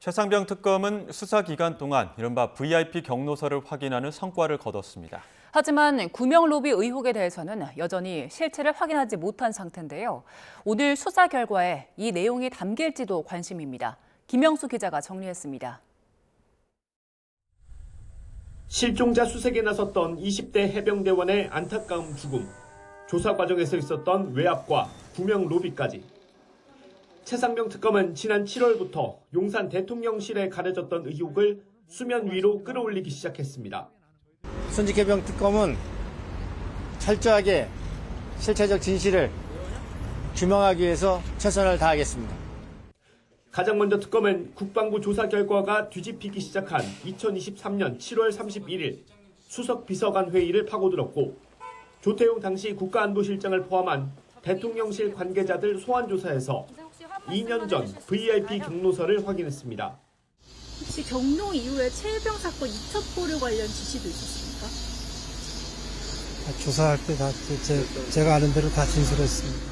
최상병 특검은 수사 기간 동안 이른바 VIP 경로서를 확인하는 성과를 거뒀습니다. 하지만 구명 로비 의혹에 대해서는 여전히 실체를 확인하지 못한 상태인데요. 오늘 수사 결과에 이 내용이 담길지도 관심입니다. 김영수 기자가 정리했습니다. 실종자 수색에 나섰던 20대 해병대원의 안타까운 죽음, 조사 과정에서 있었던 외압과 구명 로비까지. 최상병 특검은 지난 7월부터 용산 대통령실에 가려졌던 의혹을 수면 위로 끌어올리기 시작했습니다. 순직해병 특검은 철저하게 실체적 진실을 규명하기 위해서 최선을 다하겠습니다. 가장 먼저 특검은 국방부 조사 결과가 뒤집히기 시작한 2023년 7월 31일 수석 비서관 회의를 파고들었고, 조태용 당시 국가안보실장을 포함한 대통령실 관계자들 소환 조사에서 2년 전 VIP 경로서를 확인했습니다. 혹시 경로 이후에 최혜병 사건 이첩보류 관련 지시도 있었습니까? 조사할 때 다 제가 아는 대로 다 진술했습니다.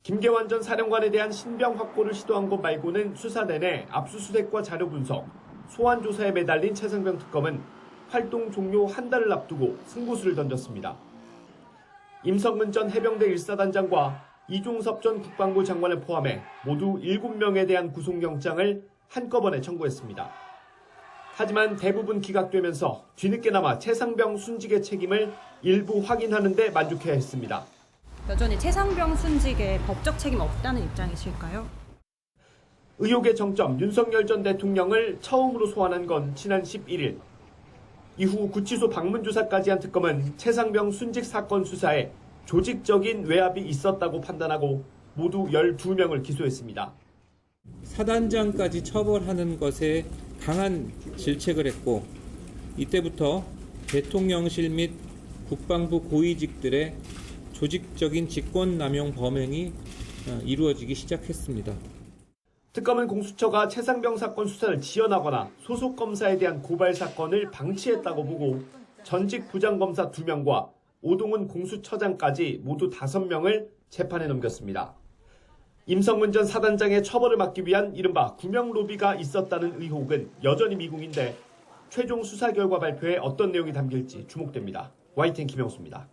김계환 전 사령관에 대한 신병 확보를 시도한 것 말고는 수사 내내 압수수색과 자료 분석, 소환 조사에 매달린 최상병 특검은 활동 종료 한 달을 앞두고 승부수를 던졌습니다. 임성근 전 해병대 1사단장과 이종섭 전 국방부 장관을 포함해 모두 7명에 대한 구속영장을 한꺼번에 청구했습니다. 하지만 대부분 기각되면서 뒤늦게나마 최상병 순직의 책임을 일부 확인하는 데 만족해야 했습니다. 여전히 최상병 순직에 법적 책임 없다는 입장이실까요? 의혹의 정점 윤석열 전 대통령을 처음으로 소환한 건 지난 11일. 이후 구치소 방문 조사까지 한 특검은 최상병 순직 사건 수사에 조직적인 외압이 있었다고 판단하고 모두 12명을 기소했습니다. 사단장까지 처벌하는 것에 강한 질책을 했고, 이때부터 대통령실 및 국방부 고위직들의 조직적인 직권남용 범행이 이루어지기 시작했습니다. 특검은 공수처가 최상병 사건 수사를 지연하거나 소속 검사에 대한 고발 사건을 방치했다고 보고 전직 부장검사 2명과 오동훈 공수처장까지 모두 5명을 재판에 넘겼습니다. 임성근 전 사단장의 처벌을 막기 위한 이른바 구명 로비가 있었다는 의혹은 여전히 미궁인데 최종 수사 결과 발표에 어떤 내용이 담길지 주목됩니다. YTN 김영수입니다.